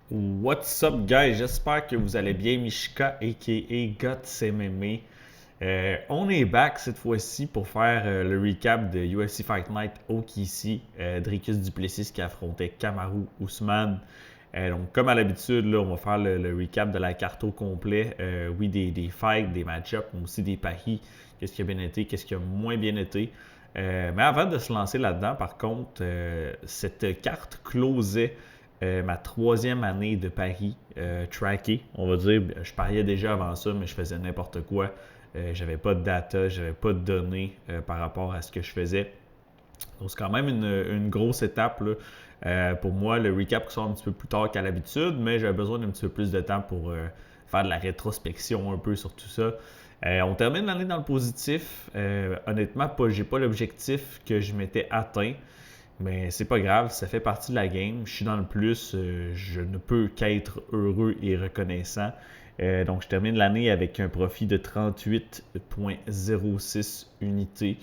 What's up, guys? J'espère que vous allez bien. Mishka, a.k.a. Guts MMA. On est back cette fois-ci pour faire le recap de UFC Fight Night OKC. Dricus du Plessis qui affrontait Kamaru Usman. Donc, comme à l'habitude, là, on va faire le recap de la carte au complet. Oui, des fights, des match-ups, mais aussi des paris. Qu'est-ce qui a bien été, qu'est-ce qui a moins bien été. Mais avant de se lancer là-dedans, par contre, cette carte closait ma troisième année de paris tracké. On va dire, je pariais déjà avant ça, mais je faisais n'importe quoi. J'avais pas de data, j'avais pas de données par rapport à ce que je faisais. Donc c'est quand même une grosse étape là. Pour moi. Le recap sort un petit peu plus tard qu'à l'habitude, mais j'avais besoin d'un petit peu plus de temps pour faire de la rétrospection un peu sur tout ça. On termine l'année dans le positif. Honnêtement, j'ai pas l'objectif que je m'étais atteint. Mais c'est pas grave, ça fait partie de la game. Je suis dans le plus, je ne peux qu'être heureux et reconnaissant. Donc, je termine l'année avec un profit de 38,06 unités.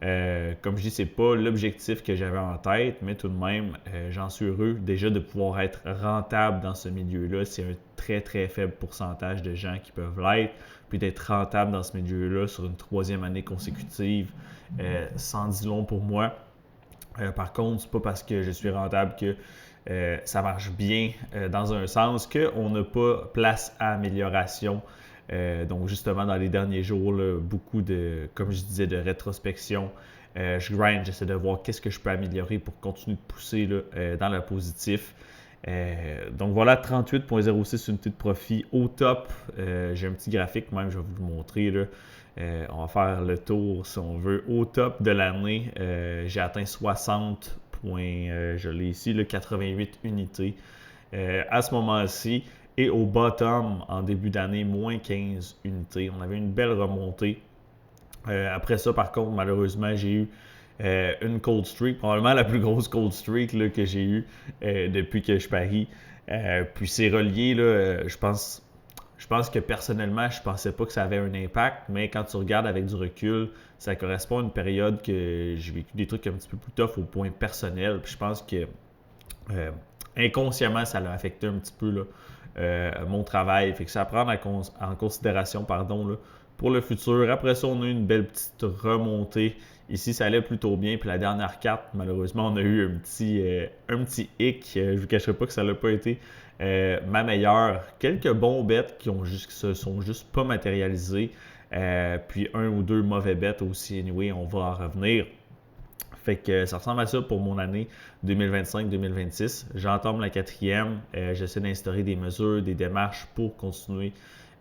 Comme je dis, c'est pas l'objectif que j'avais en tête, mais tout de même, j'en suis heureux déjà de pouvoir être rentable dans ce milieu-là. C'est un très très faible pourcentage de gens qui peuvent l'être. Puis d'être rentable dans ce milieu-là sur une troisième année consécutive, sans dit long pour moi. Par contre, c'est pas parce que je suis rentable que ça marche bien dans un sens qu'on n'a pas place à amélioration. Donc justement, dans les derniers jours, là, beaucoup de, comme je disais, de rétrospection. Je grind, j'essaie de voir qu'est-ce que je peux améliorer pour continuer de pousser là, dans le positif. Donc voilà, 38,06 unités de profit au top. J'ai un petit graphique même, je vais vous le montrer là. On va faire le tour si on veut. Au top de l'année, j'ai atteint 60 points, je l'ai ici, le 88 unités à ce moment-ci. Et au bottom, en début d'année, moins 15 unités. On avait une belle remontée. Après ça, par contre, malheureusement, j'ai eu une cold streak, probablement la plus grosse cold streak là, que j'ai eue depuis que je parie. Puis c'est relié, là, je pense que personnellement, je pensais pas que ça avait un impact, mais quand tu regardes avec du recul, ça correspond à une période que j'ai vécu des trucs un petit peu plus tough au point personnel. Puis je pense que euh, inconsciemment, ça l'a affecté un petit peu là, mon travail. Fait que ça à prendre en considération là, pour le futur. Après ça, on a eu une belle petite remontée. Ici, ça allait plutôt bien. Puis la dernière carte, malheureusement, on a eu un petit hic. Je ne vous cacherai pas que ça n'a pas été ma meilleure. Quelques bons bets qui se sont juste pas matérialisés. Puis un ou deux mauvais bets aussi. Anyway, on va en revenir. Fait que ça ressemble à ça pour mon année 2025-2026. J'entame la quatrième. J'essaie d'instaurer des mesures, des démarches pour continuer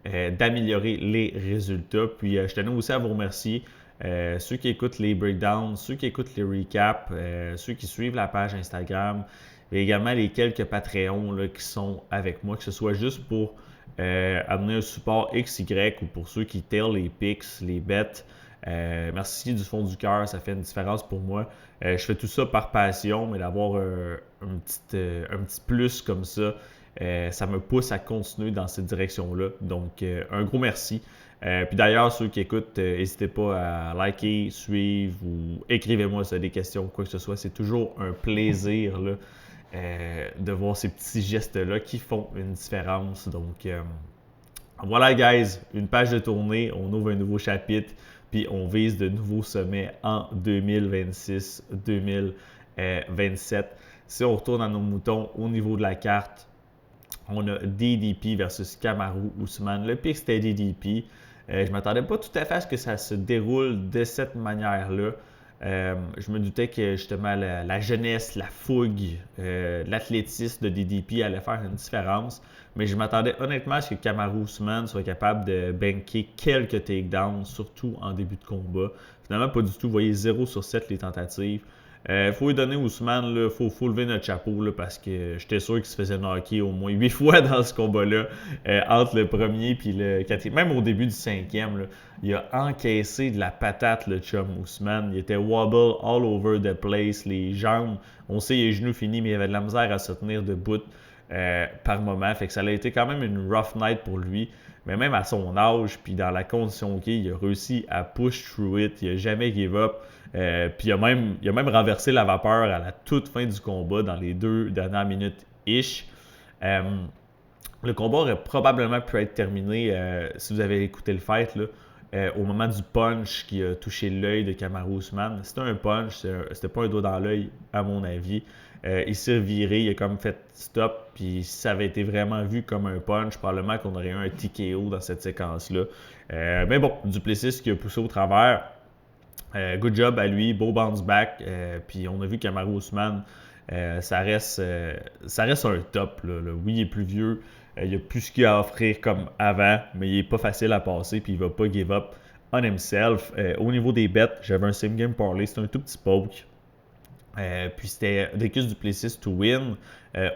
d'améliorer les résultats. Puis je tenais aussi à vous remercier. Ceux qui écoutent les breakdowns, ceux qui écoutent les recaps, ceux qui suivent la page Instagram, et également les quelques Patreons là, qui sont avec moi, que ce soit juste pour amener un support XY ou pour ceux qui tailent les picks, les bets. Merci du fond du cœur, ça fait une différence pour moi. Je fais tout ça par passion, mais d'avoir un petit plus comme ça, ça me pousse à continuer dans cette direction-là. Donc, un gros merci. Puis d'ailleurs, ceux qui écoutent, n'hésitez pas à liker, suivre ou écrivez-moi si vous avez des questions ou quoi que ce soit. C'est toujours un plaisir là, de voir ces petits gestes-là qui font une différence. Donc, voilà, guys, une page de tournée, on ouvre un nouveau chapitre, puis on vise de nouveaux sommets en 2026-2027. Si on retourne à nos moutons au niveau de la carte, on a DDP versus Kamaru Usman. Le pick, c'était DDP. Je ne m'attendais pas tout à fait à ce que ça se déroule de cette manière-là. Je me doutais que justement la jeunesse, la fougue, l'athlétisme de DDP allait faire une différence. Mais je m'attendais honnêtement à ce que Kamaru Usman soit capable de banker quelques takedowns, surtout en début de combat. Finalement, pas du tout. Vous voyez 0 sur 7 les tentatives. Faut lui donner Ousmane, il faut lever notre chapeau là, parce que j'étais sûr qu'il se faisait knocker au moins 8 fois dans ce combat-là, entre le premier et le quatrième. Même au début du cinquième, là, il a encaissé de la patate, le chum Ousmane. Il était wobble all over the place, les jambes. On sait les genoux finis, mais il avait de la misère à se tenir debout par moment. Fait que ça a été quand même une rough night pour lui. Mais même à son âge, puis dans la condition qu'il il a réussi à push through it. Il n'a jamais give up. Puis il a même renversé la vapeur à la toute fin du combat, dans les 2 dernières minutes-ish. Le combat aurait probablement pu être terminé, si vous avez écouté le fight, là, au moment du punch qui a touché l'œil de Kamaru Usman. C'était un punch, c'était pas un doigt dans l'œil, à mon avis. Il s'est viré, il a comme fait stop, puis si ça avait été vraiment vu comme un punch, probablement qu'on aurait eu un TKO dans cette séquence-là. Mais bon, Duplessis qui a poussé au travers. Good job à lui, beau bounce back. Puis on a vu Kamaru Usman, ça reste un top. Là. Oui, il est plus vieux. Il a plus ce qu'il a à offrir comme avant, mais il est pas facile à passer, puis il va pas give up on himself. Au niveau des bets, j'avais un same game parlay, c'était un tout petit poke. Puis c'était Dricus Duplessis to win,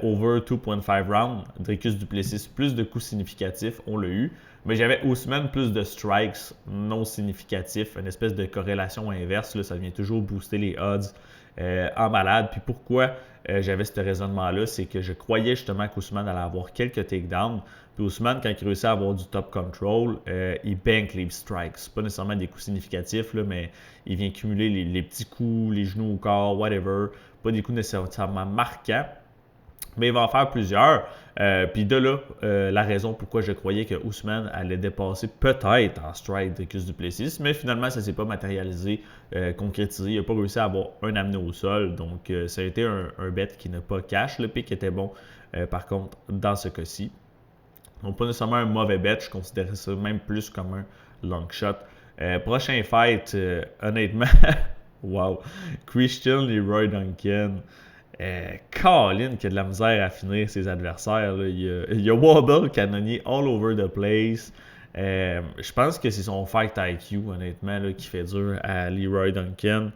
over 2.5 rounds. Dricus Duplessis, plus de coups significatifs, on l'a eu. Mais j'avais Ousmane plus de strikes non significatifs, une espèce de corrélation inverse. Là, ça vient toujours booster les odds en malade. Puis pourquoi j'avais ce raisonnement-là, c'est que je croyais justement qu'Ousmane allait avoir quelques takedowns. Puis Ousmane, quand il réussit à avoir du top control, il bank les strikes. C'est pas nécessairement des coups significatifs, là, mais il vient cumuler les petits coups, les genoux au corps, whatever. Pas des coups nécessairement marquants, mais il va en faire plusieurs. Puis de là, la raison pourquoi je croyais que Ousmane allait dépasser peut-être en strike Dricus Duplessis, mais finalement, ça ne s'est pas matérialisé, concrétisé. Il n'a pas réussi à avoir un amené au sol. Donc, ça a été un bet qui n'a pas cash. Le pick était bon, par contre, dans ce cas-ci. Donc, pas nécessairement un mauvais bet. Je considérais ça même plus comme un long shot. Prochain fight, honnêtement, wow. Christian Leroy Duncan. Colin qui a de la misère à finir ses adversaires. Là. Il y a Wobble, Canonier all over the place. Je pense que c'est son fight IQ, honnêtement, là, qui fait dur à Leroy Duncan.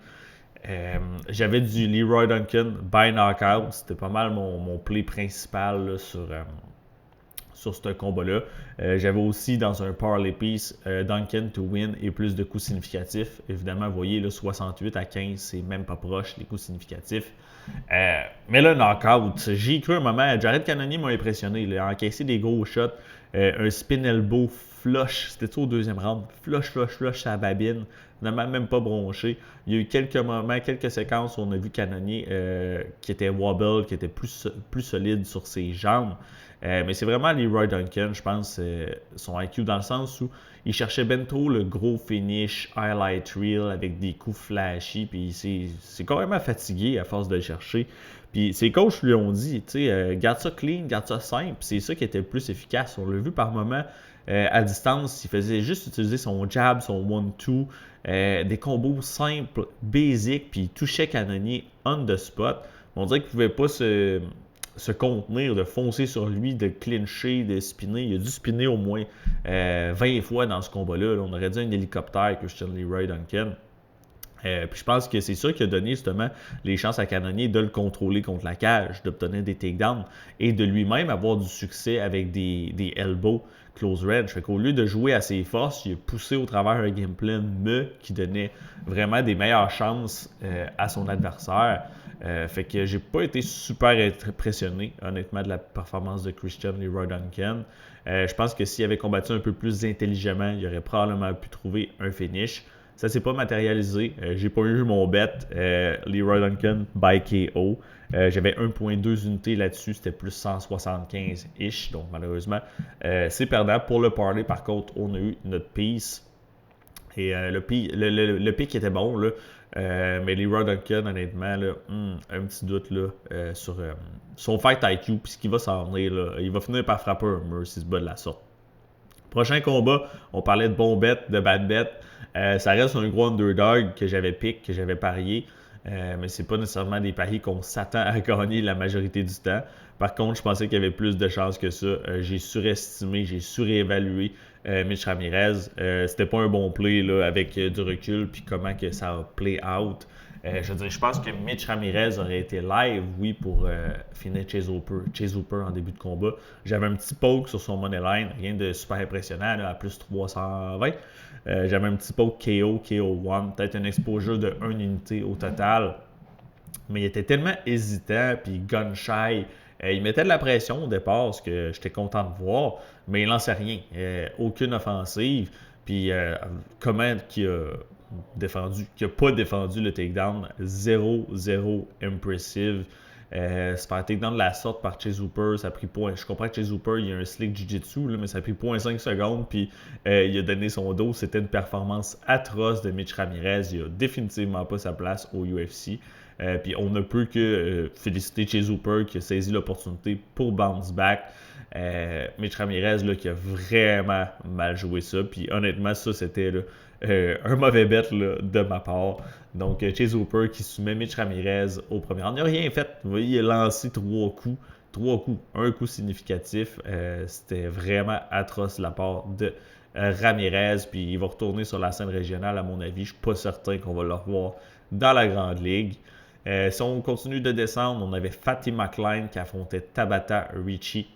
J'avais du Leroy Duncan by knockout. C'était pas mal mon play principal là, sur ce combat-là. J'avais aussi dans un parlay piece Duncan to win et plus de coups significatifs. Évidemment, vous voyez, là, 68 à 15, c'est même pas proche les coups significatifs. Mais là, knockout, j'ai cru un moment, Jared Cannonier m'a impressionné. Il a encaissé des gros shots, un spin elbow flush, c'était tout au deuxième round, flush à babine, finalement même pas bronché. Il y a eu quelques moments, quelques séquences où on a vu Cannonier qui était wobble, qui était plus solide sur ses jambes. Mais c'est vraiment Leroy Duncan, je pense, son IQ dans le sens où il cherchait ben trop le gros finish, highlight reel avec des coups flashy, puis c'est carrément fatigué à force de le chercher. Puis ses coachs lui ont dit, tu sais, garde ça clean, garde ça simple, c'est ça qui était le plus efficace. On l'a vu par moments à distance, il faisait juste utiliser son jab, son 1-2, des combos simples, basic, puis il touchait Cannonier on the spot. On dirait qu'il ne pouvait pas se contenir, de foncer sur lui, de clincher, de spinner. Il a dû spinner au moins 20 fois dans ce combat-là. Là, on aurait dit un hélicoptère que Christian Leroy Duncan. Puis je pense que c'est ça qui a donné justement les chances à Cannonier de le contrôler contre la cage, d'obtenir des takedowns et de lui-même avoir du succès avec des elbows close range. Fait qu'au lieu de jouer à ses forces, il a poussé au travers un game plan qui donnait vraiment des meilleures chances à son adversaire. Fait que j'ai pas été super impressionné, honnêtement, de la performance de Christian Leroy Duncan. Je pense que s'il avait combattu un peu plus intelligemment, il aurait probablement pu trouver un finish. Ça s'est pas matérialisé. J'ai pas eu mon bet. Leroy Duncan by KO. J'avais 1.2 unités là-dessus. C'était plus 175-ish. Donc malheureusement, c'est perdant. Pour le parlay, par contre, on a eu notre piece. Et le pick était bon, là. Mais Leroy Duncan, honnêtement, là, un petit doute là, sur son fight IQ. Puis ce qui va s'en venir, là, il va finir par frapper un mur s'il se bat de la sorte. Prochain combat, on parlait de bon bet, de bad bet. Ça reste un gros underdog que j'avais pick, que j'avais parié. Mais c'est pas nécessairement des paris qu'on s'attend à gagner la majorité du temps. Par contre, je pensais qu'il y avait plus de chances que ça. J'ai surestimé, j'ai surévalué Mitch Ramirez. C'était pas un bon play là, avec du recul puis comment que ça a play out. Je veux dire, je pense que Mitch Ramirez aurait été live, oui, pour finir Chase Hooper en début de combat. J'avais un petit poke sur son money line, rien de super impressionnant, là, à plus 320. J'avais un petit poke KO1, peut-être une exposure de 1 unité au total. Mais il était tellement hésitant, puis gun shy. Il mettait de la pression au départ, ce que j'étais content de voir, mais il lançait rien. Aucune offensive. Puis comment qu'il a défendu, qui n'a pas défendu le takedown, 0-0 impressive. Se faire takedown de la sorte par Chase Hooper, ça a pris point. Je comprends que Chase Hooper, il y a un slick jiu-jitsu, mais ça a pris 0.5 secondes, puis il a donné son dos. C'était une performance atroce de Mitch Ramirez. Il a définitivement pas sa place au UFC. Puis on ne peut que féliciter Chase Hooper qui a saisi l'opportunité pour bounce back. Mitch Ramirez là, qui a vraiment mal joué ça. Puis honnêtement, ça c'était là, un mauvais bet là, de ma part. Donc Chase Hooper qui soumet Mitch Ramirez au premier round. Il n'a rien fait. Vous voyez, il a lancé 3 coups. 3 coups. Un coup significatif. C'était vraiment atroce de la part de Ramirez. Puis il va retourner sur la scène régionale à mon avis. Je ne suis pas certain qu'on va le revoir dans la Grande Ligue. Si on continue de descendre, on avait Fatima Klein qui affrontait Tabata Ricci.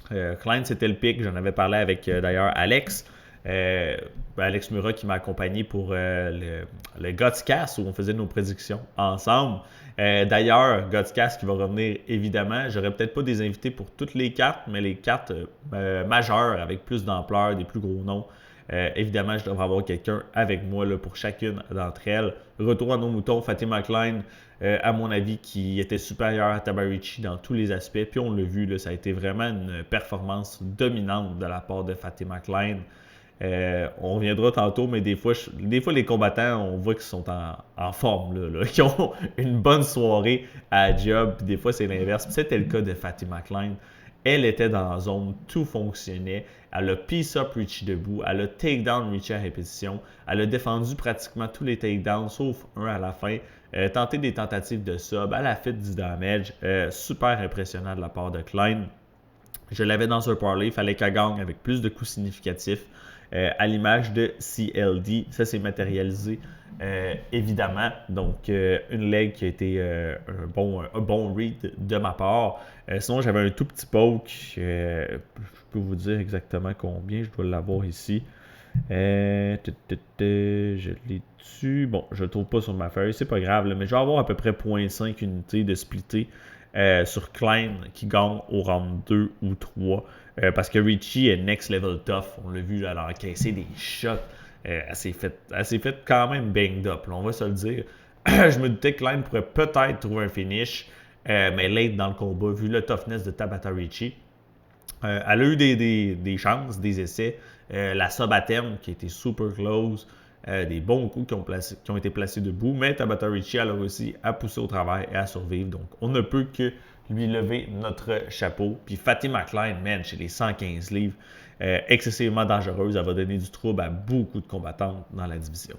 Klein, c'était le pick. J'en avais parlé avec d'ailleurs Alex. Alex Murat qui m'a accompagné pour le Godscast où on faisait nos prédictions ensemble. D'ailleurs, Godscast qui va revenir évidemment. J'aurais peut-être pas des invités pour toutes les cartes, mais les cartes majeures avec plus d'ampleur, des plus gros noms. Évidemment, je devrais avoir quelqu'un avec moi là, pour chacune d'entre elles. Retour à nos moutons, Fatima Klein, à mon avis, qui était supérieur à Tabarici dans tous les aspects. Puis on l'a vu, là, ça a été vraiment une performance dominante de la part de Fatima Klein. On reviendra tantôt, mais des fois, les combattants, on voit qu'ils sont en forme, là, qu'ils ont une bonne soirée à job. Puis des fois, c'est l'inverse. C'était le cas de Fatima Klein. Elle était dans la zone, tout fonctionnait. Elle a piece-up Ricci debout, elle a take-down Ricci à répétition, elle a défendu pratiquement tous les take-downs, sauf un à la fin. Tenté des tentatives de sub, elle a fait du damage. Super impressionnant de la part de Klein. Je l'avais dans un parlay, il fallait qu'elle gagne avec plus de coups significatifs. À l'image de CLD, ça s'est matérialisé évidemment. Donc, une leg qui a été un bon read de ma part. Sinon, j'avais un tout petit poke. Je peux vous dire exactement combien. Je dois l'avoir ici. Je l'ai dessus. Bon, je ne le trouve pas sur ma feuille. C'est pas grave, là, mais je vais avoir à peu près 0.5 unités de splitté sur Klein qui gagne au round 2 ou 3. Parce que Ricci est next level tough. On l'a vu, elle a encaissé des shots. Elle s'est fait quand même banged up. Là, on va se le dire. Je me doutais que Klein pourrait peut-être trouver un finish. Mais late dans le combat, vu le toughness de Tabata Ricci, elle a eu des chances, des essais. La sub à terme qui a été super close. Des bons coups qui ont été placés debout. Mais Tabata Ricci, elle a réussi à pousser au travail et à survivre. Donc, on ne peut que lui lever notre chapeau. Puis Fatima Klein, man, chez les 115 livres, excessivement dangereuse. Elle va donner du trouble à beaucoup de combattantes dans la division.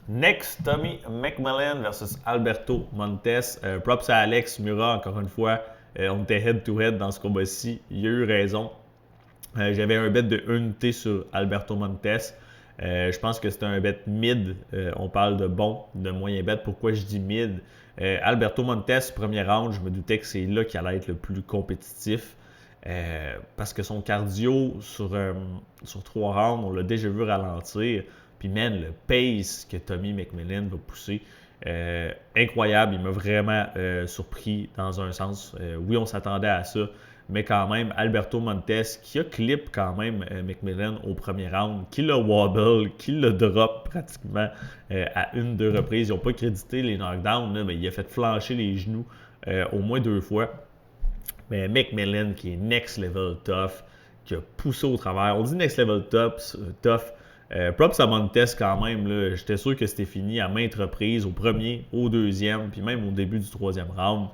Next, Tommy McMillan versus Alberto Montes. Props à Alex Murat, encore une fois. On était head-to-head dans ce combat-ci. Il a eu raison. J'avais un bet de 1 unité sur Alberto Montes. Je pense que c'était un bet mid. On parle de bon, de moyen bet. Pourquoi je dis mid? Alberto Montes, premier round, je me doutais que c'est là qu'il allait être le plus compétitif. Parce que son cardio sur 3 rounds, on l'a déjà vu ralentir. Puis man, le pace que Tommy McMillan va pousser, incroyable. Il m'a vraiment surpris dans un sens. Oui, on s'attendait à ça. Mais quand même, Alberto Montes, qui a clip quand même McMillan au premier round, qui l'a wobble, qui l'a drop pratiquement à 1-2 reprises. Ils n'ont pas crédité les knockdowns, là, mais il a fait flancher les genoux au moins 2 fois. Mais McMillan, qui est next level tough, qui a poussé au travers. On dit next level tough. Props à Montes quand même. Là, j'étais sûr que c'était fini à maintes reprises, au premier, au deuxième, puis même au début du troisième round.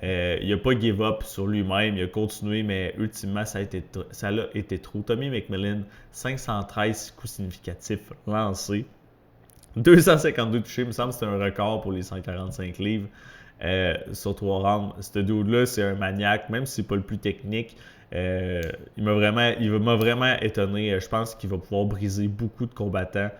Il n'a pas give up sur lui-même, il a continué, mais ultimement, ça a été trop. Tommy McMillan, 513 coups significatifs lancés, 252 touchés, il me semble que c'est un record pour les 145 livres sur 3 rounds. Ce dude-là, c'est un maniaque, même si c'est pas le plus technique. Il m'a vraiment étonné. Je pense qu'il va pouvoir briser beaucoup de combattants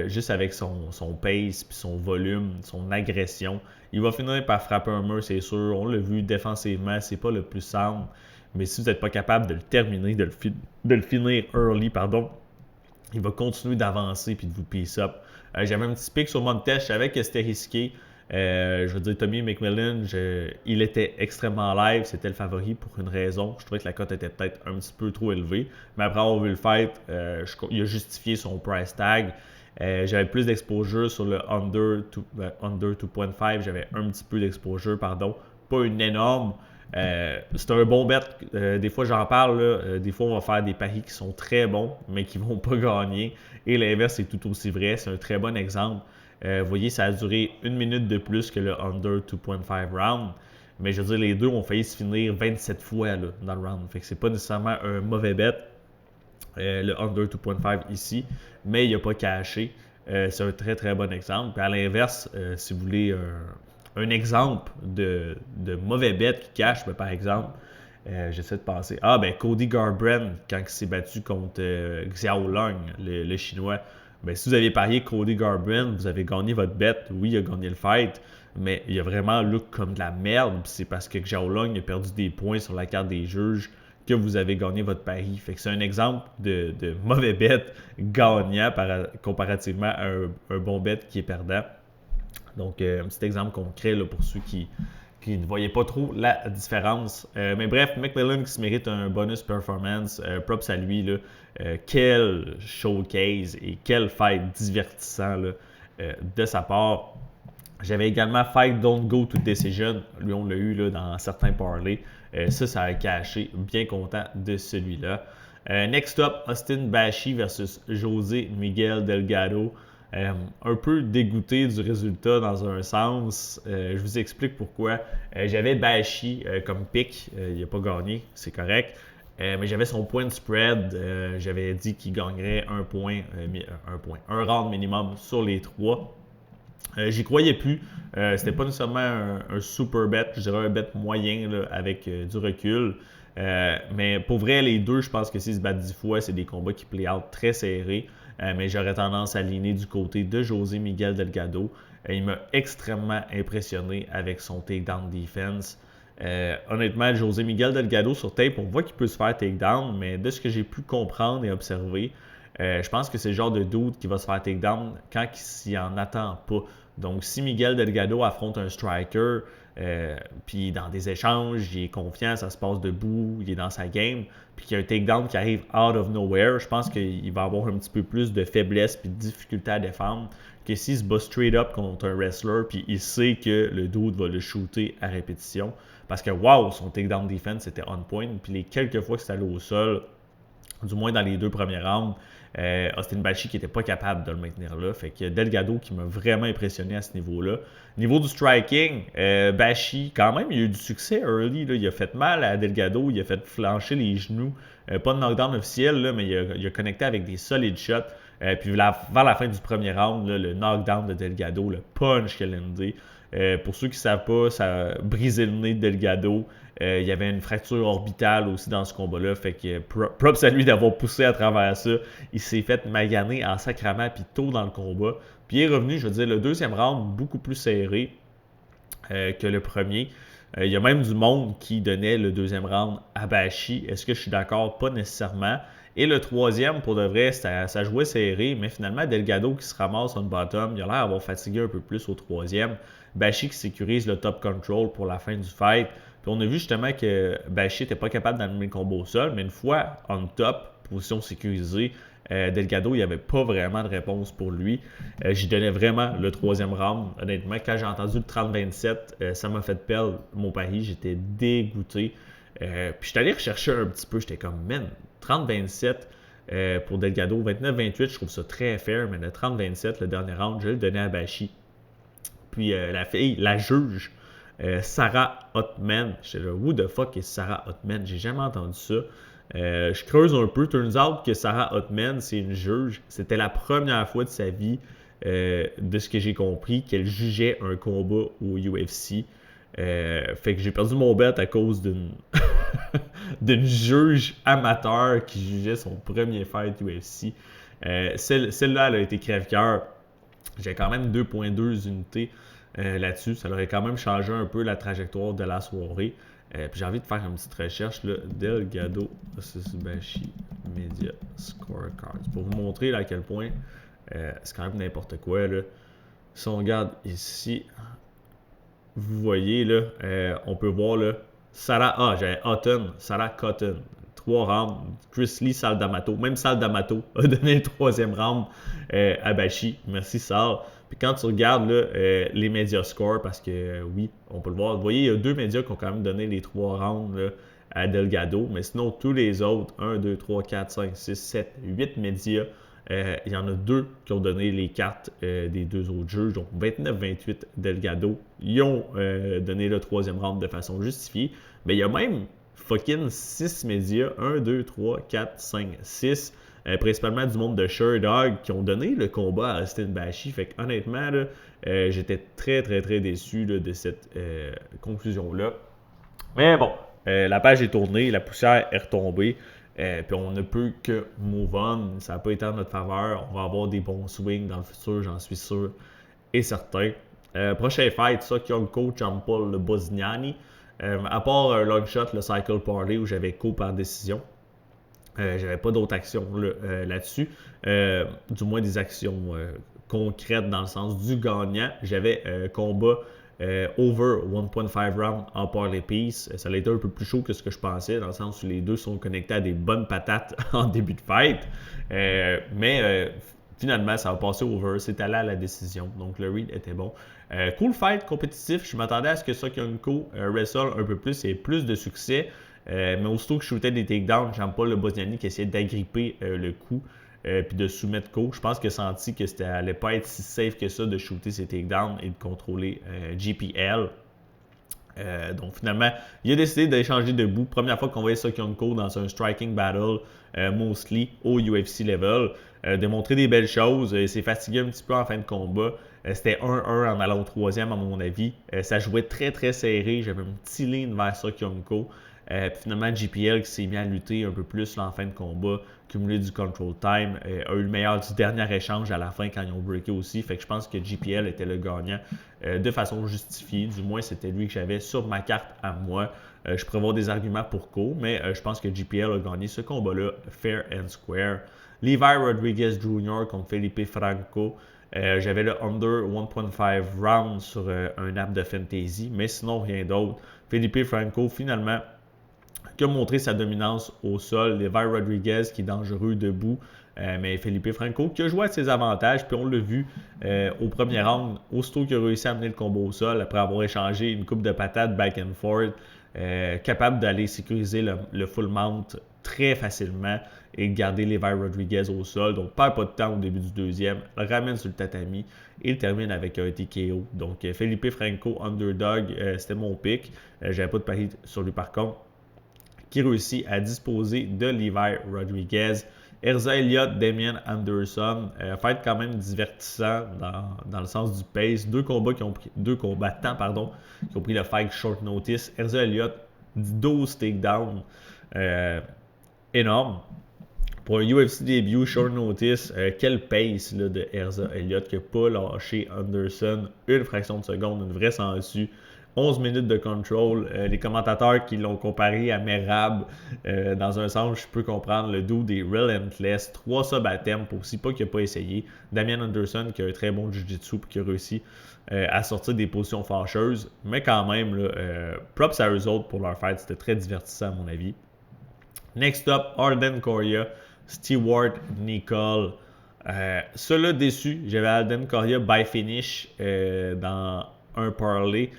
juste avec son pace, puis son volume, son agression. Il va finir par frapper un mur, c'est sûr. On l'a vu défensivement, c'est pas le plus simple. Mais si vous n'êtes pas capable de le terminer, de le finir early, il va continuer d'avancer puis de vous piece up. J'avais un petit pic sur Montes, je savais que c'était risqué. Je veux dire, Tommy McMillan, il était extrêmement live, c'était le favori pour une raison. Je trouvais que la cote était peut-être un petit peu trop élevée. Mais après avoir vu le fight, il a justifié son price tag. J'avais plus d'exposure sur le under 2.5. J'avais un petit peu d'exposure, pardon. Pas une énorme. C'est un bon bet. Des fois, j'en parle. Là, des fois, on va faire des paris qui sont très bons, mais qui ne vont pas gagner. Et l'inverse est tout aussi vrai. C'est un très bon exemple. Vous voyez, ça a duré 1 minute de plus que le under 2.5 round. Mais je veux dire, les deux ont failli se finir 27 fois là, dans le round. Fait que c'est pas nécessairement un mauvais bet. Le under 2.5 ici, mais il n'a pas caché. C'est un très très bon exemple. Puis à l'inverse, si vous voulez un exemple de mauvais bet qui cache, ben, par exemple, j'essaie de penser. Ah, ben Cody Garbrandt, quand il s'est battu contre Xiao Long, le Chinois. Ben, si vous avez parié Cody Garbrandt, vous avez gagné votre bet. Oui, il a gagné le fight, mais il a vraiment look comme de la merde. C'est parce que Xiao Long a perdu des points sur la carte des juges que vous avez gagné votre pari. Fait que c'est un exemple de mauvais bet gagnant comparativement à un bon bet qui est perdant. Donc, un petit exemple concret là, pour ceux qui ne voyaient pas trop la différence. Mais bref, McMillan qui se mérite un bonus performance. Props à lui. Là. Quel showcase et quel fight divertissant là, de sa part. J'avais également Fight Don't Go to Decision. Lui, on l'a eu là, dans certains parlays. Ça a caché. Bien content de celui-là. Next up, Austin Bashi versus José Miguel Delgado. Un peu dégoûté du résultat dans un sens. Je vous explique pourquoi. J'avais Bashi comme pick. Il n'a pas gagné, c'est correct. Mais j'avais son point de spread. J'avais dit qu'il gagnerait un round minimum sur les 3. J'y croyais plus. C'était pas nécessairement un super bet, je dirais un bet moyen là, avec du recul. Mais pour vrai, les deux, je pense que s'ils se battent 10 fois, c'est des combats qui play out très serrés. Mais j'aurais tendance à aligner du côté de José Miguel Delgado. Il m'a extrêmement impressionné avec son takedown defense. Honnêtement, José Miguel Delgado sur tape, on voit qu'il peut se faire takedown, mais de ce que j'ai pu comprendre et observer, je pense que c'est le genre de dude qui va se faire takedown quand il s'y en attend pas. Donc, si Miguel Delgado affronte un striker, puis dans des échanges, il est confiant, ça se passe debout, il est dans sa game, puis qu'il y a un takedown qui arrive out of nowhere, je pense qu'il va avoir un petit peu plus de faiblesse puis de difficulté à défendre que s'il se bat straight up contre un wrestler, puis il sait que le dude va le shooter à répétition. Parce que, wow, son takedown defense était on point, puis les quelques fois que c'est allé au sol, du moins dans les 2 premiers rounds, Austin Bashi qui n'était pas capable de le maintenir là. Fait que Delgado qui m'a vraiment impressionné à ce niveau-là. Niveau du striking, Bashi, quand même, il a eu du succès early. Là. Il a fait mal à Delgado, il a fait flancher les genoux. Pas de knockdown officiel, là, mais il a connecté avec des solides shots. Puis vers la fin du premier round, là, le knockdown de Delgado, le punch qu'il a landé. Pour ceux qui ne savent pas, ça a brisé le nez de Delgado. Il y avait une fracture orbitale aussi dans ce combat-là. Fait que props à lui d'avoir poussé à travers ça. Il s'est fait maganer en sacrament puis tôt dans le combat. Puis il est revenu, je veux dire, le deuxième round beaucoup plus serré que le premier. Il y a même du monde qui donnait le deuxième round à Bashi. Est-ce que je suis d'accord? Pas nécessairement. Et le troisième, pour de vrai, ça jouait serré, mais finalement, Delgado qui se ramasse on bottom, il a l'air d'avoir fatigué un peu plus au troisième. Bashi qui sécurise le top control pour la fin du fight. Puis on a vu justement que Bashi n'était pas capable d'animer le combo au sol, mais une fois on top, position sécurisée, Delgado, il n'y avait pas vraiment de réponse pour lui. J'y donnais vraiment le troisième round. Honnêtement, quand j'ai entendu le 30-27, ça m'a fait perdre mon pari. J'étais dégoûté. Puis je suis allé rechercher un petit peu. J'étais comme, man, 30-27 pour Delgado. 29-28, je trouve ça très fair. Mais le 30-27, le dernier round, je l'ai donné à Bashi. Puis la juge, Sarah Hotman. J'étais là, who the fuck is Sarah Hotman? J'ai jamais entendu ça. Je creuse un peu. Turns out que Sarah Hotman, c'est une juge. C'était la première fois de sa vie, de ce que j'ai compris, qu'elle jugeait un combat au UFC. Fait que j'ai perdu mon bet à cause d'une d'une juge amateur qui jugeait son premier fight UFC. Celle-là, elle a été crève-cœur. J'ai quand même 2.2 unités là-dessus. Ça aurait quand même changé un peu la trajectoire de la soirée. Puis j'ai envie de faire une petite recherche là, Delgado Bashi Media Scorecards pour vous montrer là, à quel point c'est quand même n'importe quoi. Là. Si on regarde ici, vous voyez là, on peut voir là, Sarah Cotton, 3 rounds. Chris Lee, Sal D'Amato. Même Sal D'Amato a donné le 3e round à Bashi. Merci Sal. Puis quand tu regardes là, les médias scores, parce que oui, on peut le voir. Vous voyez, il y a 2 médias qui ont quand même donné les 3 rounds là, à Delgado. Mais sinon, tous les autres, 1, 2, 3, 4, 5, 6, 7, 8 médias, il y en a 2 qui ont donné les cartes des 2 autres juges. Donc 29-28 Delgado. Ils ont donné le 3e round de façon justifiée. Mais il y a même fucking 6 médias, 1, 2, 3, 4, 5, 6, principalement du monde de Sherdog, qui ont donné le combat à Austin Bashi. Fait que honnêtement, là, j'étais très très très déçu là, de cette conclusion-là. Mais bon, la page est tournée, la poussière est retombée. Puis on ne peut que move on. Ça n'a pas été en notre faveur. On va avoir des bons swings dans le futur, j'en suis sûr et certain. Prochain fight, Sokyonko Champol le Bosniani. À part un long shot, le Cycle Party, où j'avais co par décision. J'avais pas d'autres actions là-dessus. Du moins des actions concrètes dans le sens du gagnant. J'avais combat over 1.5 round en parlay piece. Ça a été un peu plus chaud que ce que je pensais, dans le sens où les deux sont connectés à des bonnes patates en début de fight. Mais finalement, ça a passé over. C'est allé à la décision. Donc le read était bon. Cool fight, compétitif. Je m'attendais à ce que Sokyonko wrestle un peu plus et plus de succès. Mais aussitôt que je shootais des takedowns, j'aime pas le Bosniani qui essayait d'agripper le coup puis de soumettre Ko. Je pense qu'il a senti que ça allait pas être si safe que ça de shooter ses takedowns et de contrôler GPL. Donc finalement, il a décidé d'échanger debout. Première fois qu'on voyait Sokyonko dans un striking battle, mostly au UFC level. Démontrer des belles choses. Il s'est fatigué un petit peu en fin de combat. C'était 1-1 en allant au 3e à mon avis. Ça jouait très très serré. J'avais un petit lean vers Sokyonko. Puis finalement, GPL qui s'est mis à lutter un peu plus là, en fin de combat, cumulé du control time, a eu le meilleur du dernier échange à la fin quand ils ont breaké aussi. Fait que je pense que GPL était le gagnant de façon justifiée. Du moins, c'était lui que j'avais sur ma carte à moi. Je pourrais avoir des arguments pour Ko, mais je pense que GPL a gagné ce combat-là fair and square. Levi Rodriguez Jr. contre Felipe Franco. J'avais le under 1.5 round sur un app de fantasy, mais sinon rien d'autre. Felipe Franco, finalement, qui a montré sa dominance au sol. Levi Rodriguez qui est dangereux debout. Mais Felipe Franco qui a joué à ses avantages. Puis on l'a vu au premier round, aussitôt qu'il a réussi à amener le combat au sol, après avoir échangé une coupe de patates back and forth, capable d'aller sécuriser le full mount très facilement et garder Levi Rodriguez au sol. Donc, perd pas de temps au début du deuxième, le ramène sur le tatami et il termine avec un TKO. Donc, Felipe Franco, underdog, c'était mon pick. J'avais pas de pari sur lui par contre, qui réussit à disposer de Levi Rodriguez. Erza Elliott, Damian Anderson, fight quand même divertissant dans le sens du pace. Deux combattants qui ont pris le fight short notice. Erza Elliott, 12 takedowns, énorme. Pour un UFC début, short notice, quel pace là, de Erza Elliott qui n'a pas lâché Anderson une fraction de seconde, une vraie sangsue. 11 minutes de control. Les commentateurs qui l'ont comparé à Merab, dans un sens, je peux comprendre. Le dude des Relentless. 3 subs à tempo aussi, pas qu'il n'a pas essayé. Damian Anderson qui a un très bon jiu-jitsu et qui a réussi à sortir des positions fâcheuses. Mais quand même, là, props à eux autres pour leur fight. C'était très divertissant à mon avis. Next up, Arden Correa, Stewart Nicol. Cela déçu, j'avais Arden Correa by finish dans un parlay.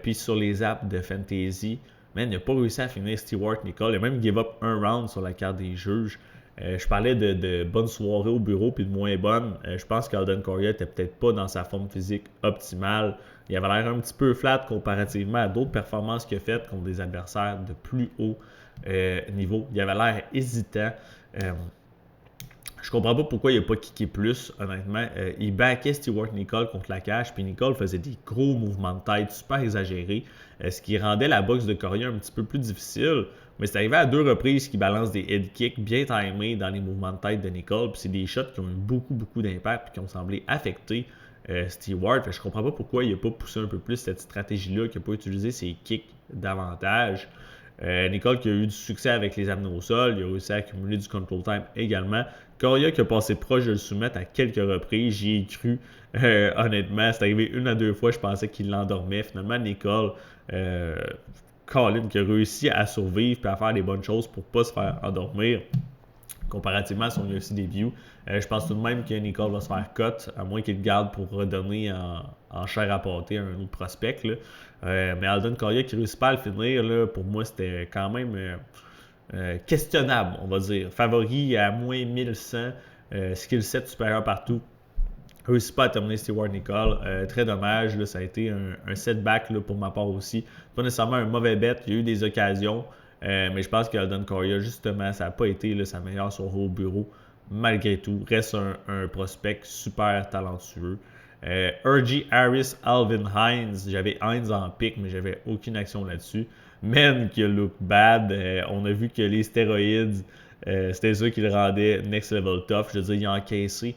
Puis sur les apps de fantasy, man, il n'a pas réussi à finir Stewart Nicol. Il a même give up un round sur la carte des juges. Je parlais de bonnes soirées au bureau puis de moins bonnes. Je pense qu'Alden Correa n'était peut-être pas dans sa forme physique optimale. Il avait l'air un petit peu flat comparativement à d'autres performances qu'il a faites contre des adversaires de plus haut niveau. Il avait l'air hésitant. Je comprends pas pourquoi il n'a pas kické plus, honnêtement. Il backait Stewart Nicol contre la cage, puis Nicol faisait des gros mouvements de tête super exagérés, ce qui rendait la boxe de Correa un petit peu plus difficile. Mais c'est arrivé à 2 reprises qu'il balance des head kicks bien timés dans les mouvements de tête de Nicol, puis c'est des shots qui ont eu beaucoup d'impact, puis qui ont semblé affecter Stewart. Fait que je comprends pas pourquoi il n'a pas poussé un peu plus cette stratégie-là, qu'il n'a pas utilisé ses kicks davantage. Nicol qui a eu du succès avec les amener au sol, il a réussi à accumuler du control time également. Correa qui a passé proche de le soumettre à quelques reprises, j'y ai cru honnêtement, c'est arrivé 1 à 2 fois, je pensais qu'il l'endormait. Finalement, Nicol Colin qui a réussi à survivre et à faire des bonnes choses pour pas se faire endormir comparativement à son UFC début. Je pense tout de même que Nicole va se faire cut, à moins qu'il le garde pour redonner en chair à pâté à un autre prospect. Mais Aldon Correa qui réussit pas à le finir, là, pour moi, c'était quand même questionnable, on va dire. Favori à moins 1100, skill set supérieur partout. Réussit pas à terminer Stewart Nicole. Très dommage, là, ça a été un setback là, pour ma part aussi. Pas nécessairement un mauvais bet, il y a eu des occasions. Mais je pense qu'Aldon Correa, justement, ça n'a pas été là, sa meilleure soirée au bureau. Malgré tout, reste un prospect super talentueux. R.G. Harris, Alvin Hines. J'avais Hines en pick, mais j'avais aucune action là-dessus. Man qui look bad. On a vu que les stéroïdes, c'était ça qui le rendait next level tough. Je veux dire, il a encaissé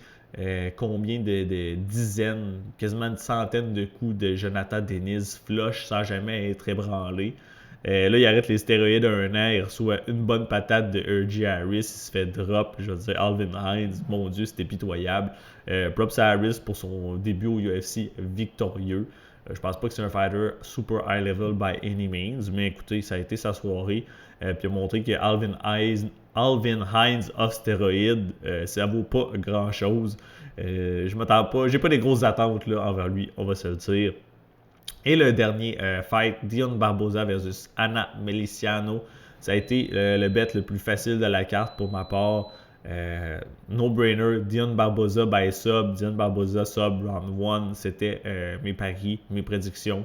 combien de dizaines, quasiment une centaine de coups de Jonathan Dennis flush sans jamais être ébranlé. Là, il arrête les stéroïdes un an, il reçoit une bonne patate de R.G. Harris, il se fait drop. Je veux dire, Alvin Hines, mon Dieu, c'était pitoyable. Props à Harris pour son début au UFC victorieux. Je pense pas que c'est un fighter super high level by any means, mais écoutez, ça a été sa soirée. Puis il a montré que Alvin Hines off stéroïdes, ça vaut pas grand chose. Je m'attends pas, j'ai pas des grosses attentes là, envers lui, on va se le dire. Et le dernier fight, Dion Barboza versus Anna Meliciano. Ça a été le bet le plus facile de la carte pour ma part. No-brainer, Dion Barboza by sub, Dion Barboza sub round 1. C'était mes paris, mes prédictions.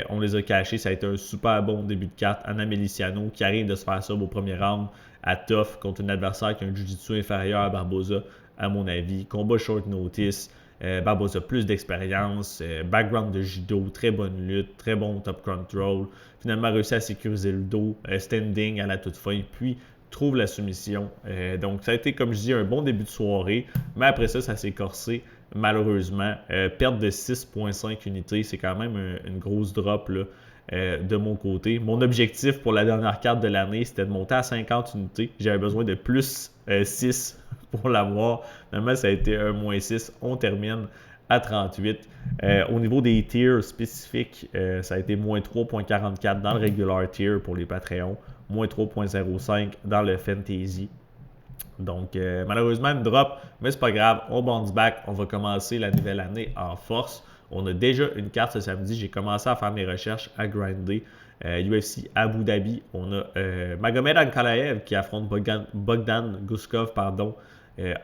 On les a cachés. Ça a été un super bon début de carte. Anna Meliciano qui arrive de se faire sub au premier round à tough contre un adversaire qui a un jiu-jitsu inférieur à Barboza, à mon avis. Combat short notice. Barboza plus d'expérience, background de judo, très bonne lutte, très bon top control. Finalement, réussi à sécuriser le dos, standing à la toute fin, puis trouve la soumission. Donc, ça a été, comme je dis, un bon début de soirée, mais après ça, ça s'est corsé, malheureusement. Perte de 6,5 unités, c'est quand même une grosse drop là, de mon côté. Mon objectif pour la dernière carte de l'année, c'était de monter à 50 unités. J'avais besoin de plus 6 pour l'avoir. Finalement, ça a été un moins 6. On termine à 38. Au niveau des tiers spécifiques, ça a été moins 3.44 dans le regular tier pour les Patreons, moins 3.05 dans le Fantasy. Donc, malheureusement, une drop, mais c'est pas grave. On bounce back. On va commencer la nouvelle année en force. On a déjà une carte ce samedi. J'ai commencé à faire mes recherches, à grinder. UFC Abu Dhabi. On a Magomed Ankalaev qui affronte Bogdan Guskov,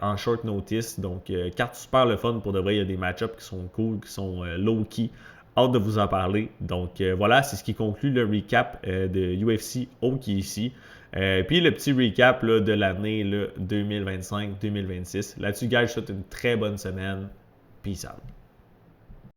en short notice. Donc, carte super le fun pour de vrai. Il y a des match-ups qui sont cool, qui sont low-key. Hâte de vous en parler. Donc, voilà, c'est ce qui conclut le recap de UFC OKC. Puis le petit recap là, de l'année 2025-2026. Là-dessus, guys, je vous souhaite une très bonne semaine. Peace out.